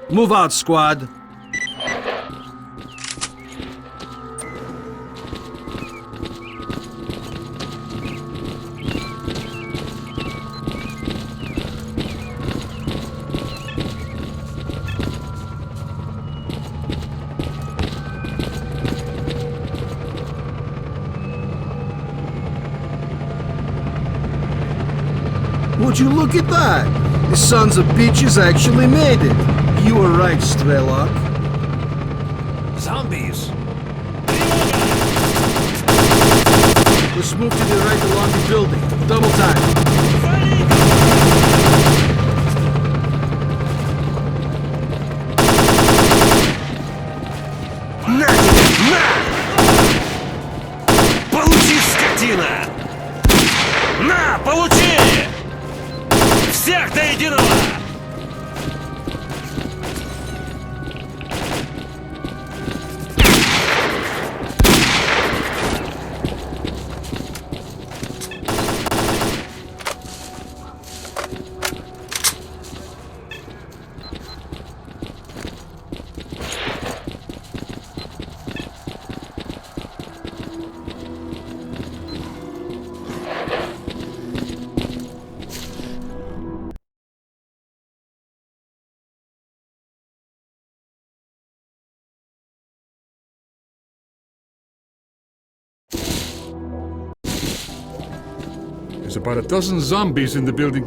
Move out, squad. Would you look at that? The sons of bitches actually made it. You were right, S.T.A.L.K.E.R. Zombies! Let's move to the right along the building. Double time. Получи, скотина! На, получи! Всех до единого! There's about a dozen zombies in the building.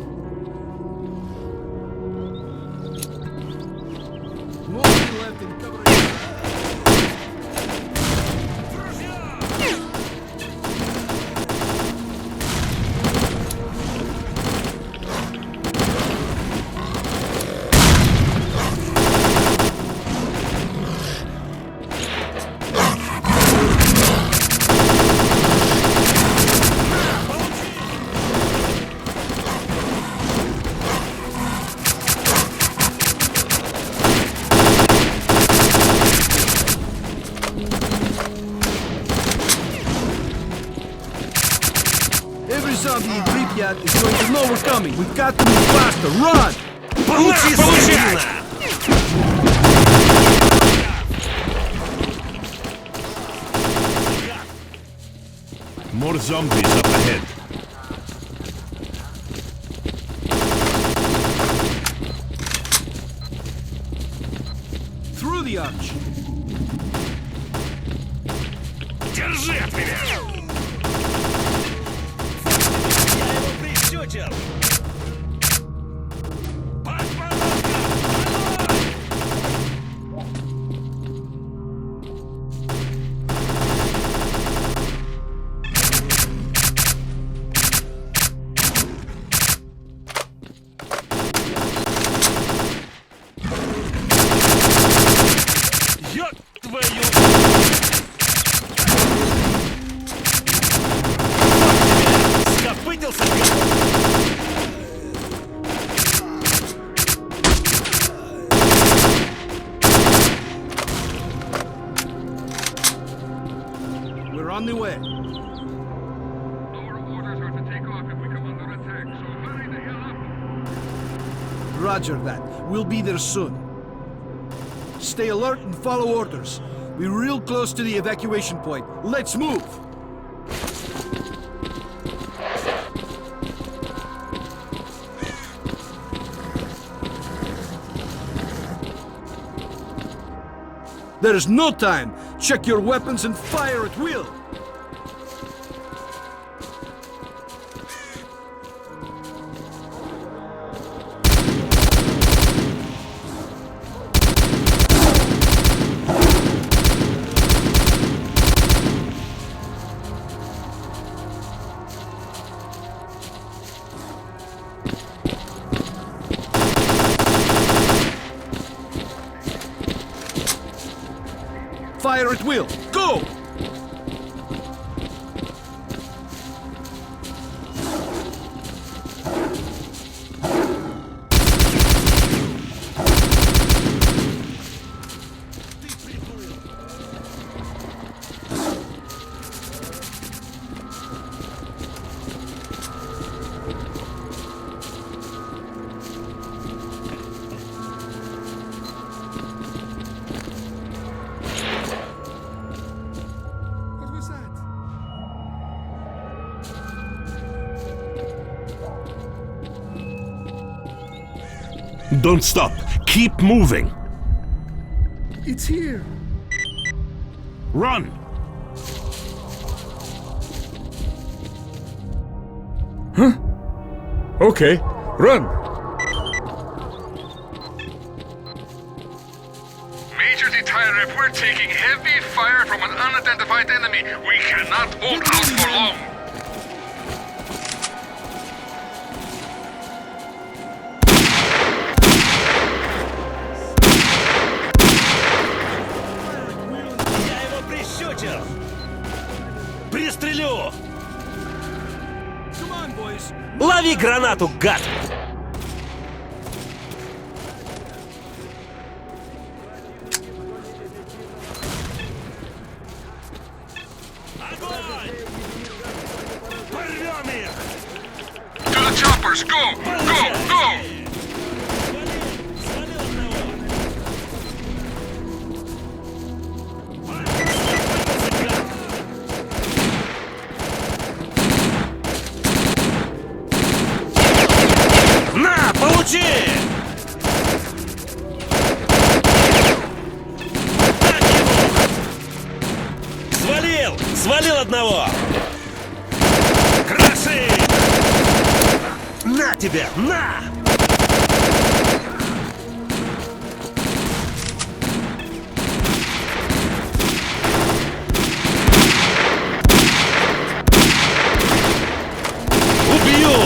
Move to the left and cover it. Every zombie in Pripyat is going to know we're coming. We've got to move faster. Run! Получи, скотина! More zombies up ahead. Through the arch. Держи от меня! Я его прищучил! Ёб твою! Скопытился! We're on the way. Our orders are to take off if we come under attack, so hurry the hell up! Roger that. We'll be there soon. Stay alert and follow orders. We're real close to the evacuation point. Let's move! There is no time! Check your weapons and fire at will! Fire at will! Go! What was that? Don't stop. Keep moving. It's here. Run. Okay, run. Major T.A.L.K.E.R, we're taking heavy fire from an unidentified enemy. We cannot hold out for long. Я его прищучил. Пристрелю. Come on, boys! Лови гранату, гад! Огонь! Порвем их! To the choppers, go! Go! Go! Свалил одного! На, получи! Так его! Свалил! Свалил одного! Кроши! На тебе! На! Убью!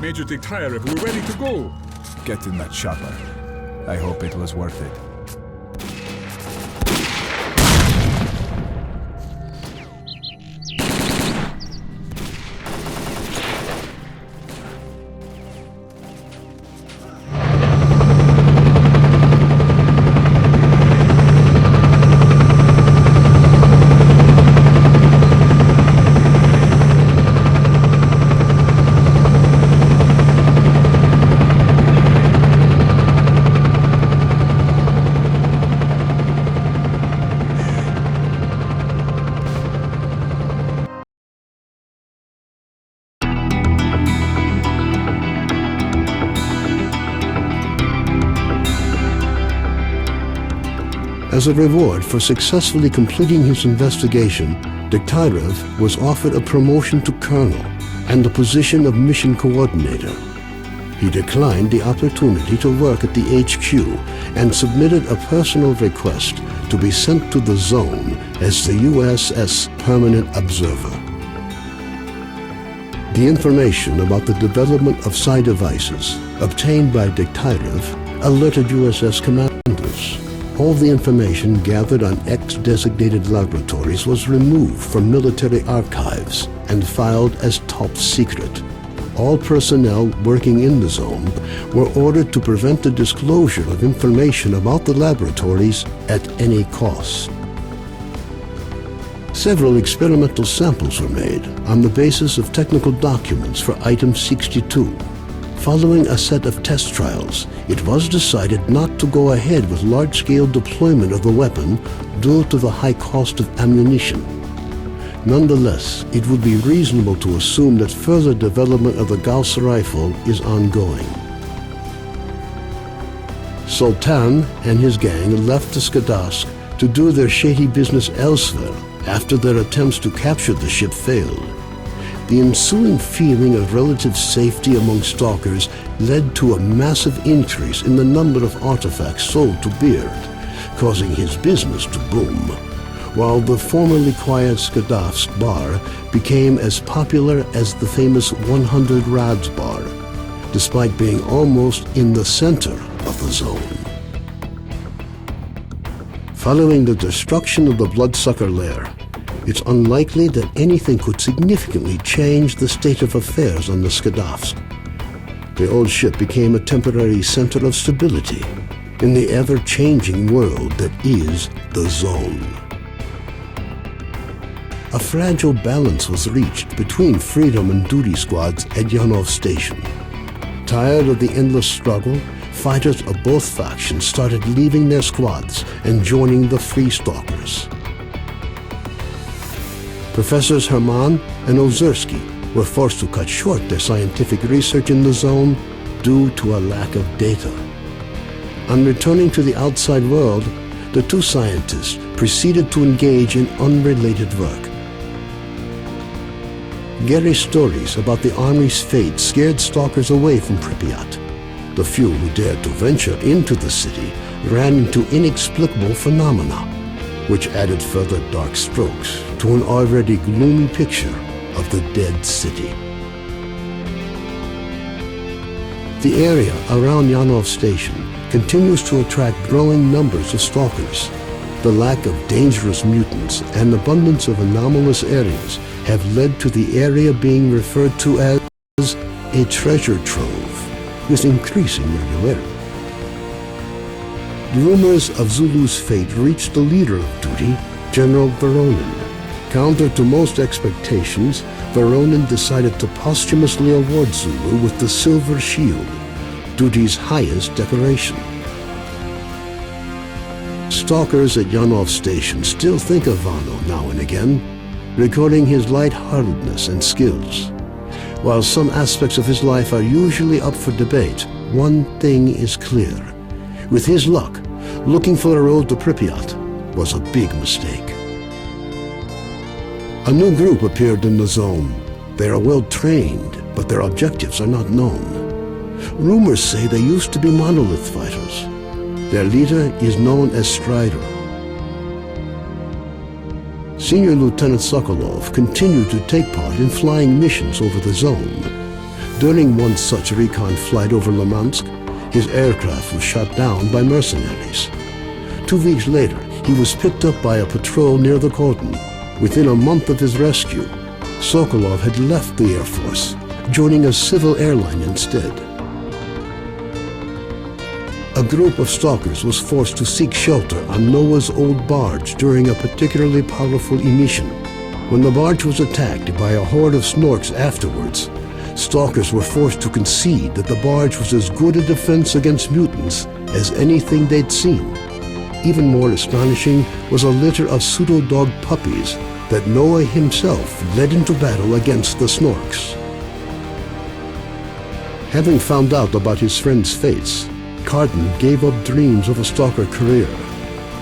Major S.T.A.L.K.E.R, we're ready to go. Get in that chopper. I hope it was worth it. As a reward for successfully completing his investigation, S.T.A.L.K.E.R was offered a promotion to colonel and the position of mission coordinator. He declined the opportunity to work at the HQ and submitted a personal request to be sent to the zone as the USS Permanent Observer. The information about the development of psi devices obtained by S.T.A.L.K.E.R alerted USS commanders. All the information gathered on X-designated laboratories was removed from military archives and filed as top secret. All personnel working in the zone were ordered to prevent the disclosure of information about the laboratories at any cost. Several experimental samples were made on the basis of technical documents for Item 62. Following a set of test trials, it was decided not to go ahead with large-scale deployment of the weapon due to the high cost of ammunition. Nonetheless, it would be reasonable to assume that further development of the Gauss rifle is ongoing. Sultan and his gang left the Skadovsk to do their shady business elsewhere after their attempts to capture the ship failed. The ensuing feeling of relative safety among stalkers led to a massive increase in the number of artifacts sold to Beard, causing his business to boom, while the formerly quiet Skadovsk bar became as popular as the famous 100 Rads bar, despite being almost in the center of the zone. Following the destruction of the Bloodsucker lair, it's unlikely that anything could significantly change the state of affairs on the Skadovsk. The old ship became a temporary center of stability in the ever-changing world that is the Zone. A fragile balance was reached between freedom and duty squads at Yanov Station. Tired of the endless struggle, fighters of both factions started leaving their squads and joining the Free Stalkers. Professors Herman and Ozersky were forced to cut short their scientific research in the zone due to a lack of data. On returning to the outside world, the two scientists proceeded to engage in unrelated work. Gary's stories about the Army's fate scared stalkers away from Pripyat. The few who dared to venture into the city ran into inexplicable phenomena, which added further dark strokes to an already gloomy picture of the dead city. The area around Yanov Station continues to attract growing numbers of stalkers. The lack of dangerous mutants and abundance of anomalous areas have led to the area being referred to as a treasure trove with increasing regularity. Rumors of Zulu's fate reached the leader of duty, General Voronin. Counter to most expectations, Voronin decided to posthumously award Zulu with the Silver Shield, duty's highest decoration. Stalkers at Yanov Station still think of Vano now and again, recording his lightheartedness and skills. While some aspects of his life are usually up for debate, one thing is clear. With his luck, looking for a road to Pripyat was a big mistake. A new group appeared in the zone. They are well trained, but their objectives are not known. Rumors say they used to be monolith fighters. Their leader is known as Strider. Senior Lieutenant Sokolov continued to take part in flying missions over the zone. During one such recon flight over Limansk, his aircraft was shot down by mercenaries. 2 weeks later, he was picked up by a patrol near the cordon. Within a month of his rescue, Sokolov had left the Air Force, joining a civil airline instead. A group of stalkers was forced to seek shelter on Noah's old barge during a particularly powerful emission. When the barge was attacked by a horde of snorks afterwards, stalkers were forced to concede that the barge was as good a defense against mutants as anything they'd seen. Even more astonishing was a litter of pseudo-dog puppies that Noah himself led into battle against the snorks. Having found out about his friend's fates, Carden gave up dreams of a stalker career.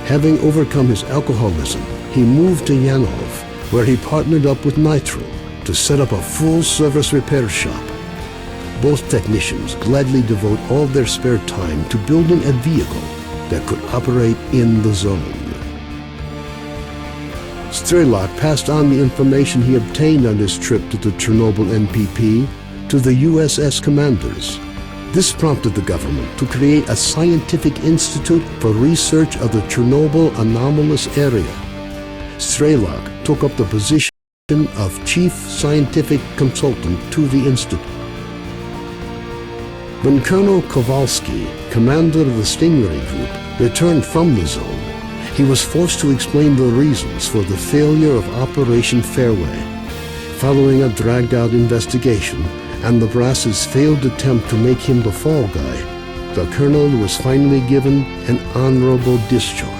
Having overcome his alcoholism, he moved to Yanov, where he partnered up with Nitro to set up a full-service repair shop. Both technicians gladly devote all their spare time to building a vehicle that could operate in the zone. S.T.A.L.K.E.R passed on the information he obtained on his trip to the Chernobyl NPP to the USS commanders. This prompted the government to create a scientific institute for research of the Chernobyl anomalous area. S.T.A.L.K.E.R took up the position of chief scientific consultant to the institute. When Colonel Kowalski, commander of the Stingray Group, returned from the zone, he was forced to explain the reasons for the failure of Operation Fairway. Following a dragged-out investigation and the brass's failed attempt to make him the fall guy, the colonel was finally given an honorable discharge.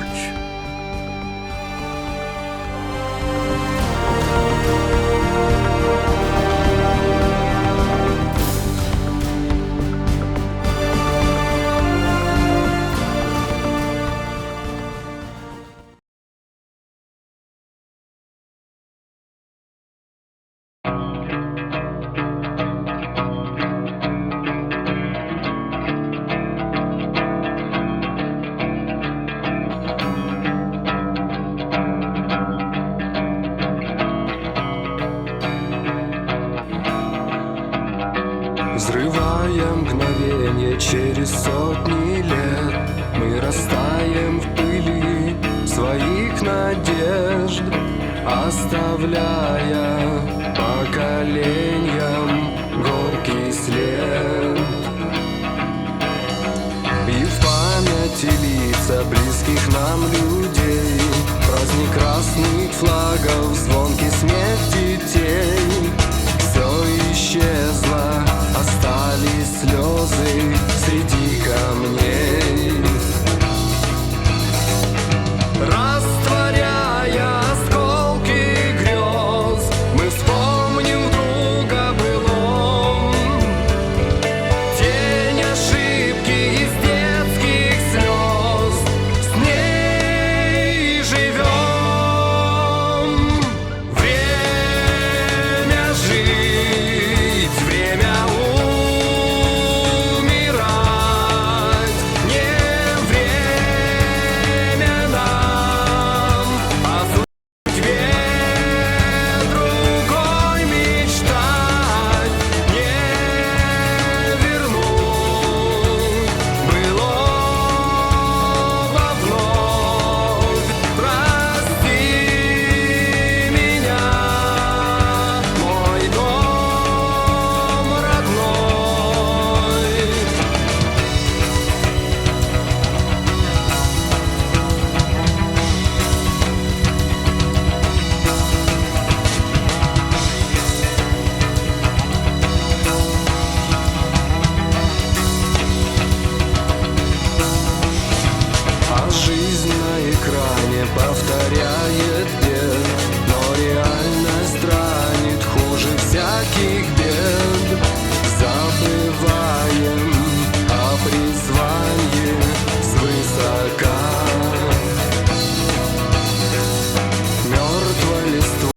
Взрывая мгновенье через сотни лет, мы растаем в пыли своих надежд, оставляя поколениям горький след. И в памяти лица близких нам людей, праздник красных флагов, звонкий смех детей. Все исчезло, остались слезы среди камней. Растворяя осколки грез, мы вспомним друга былом. Тень ошибки из детских слез, с ней живем. Время жить, время повторяет бег, но реальность ранит хуже всяких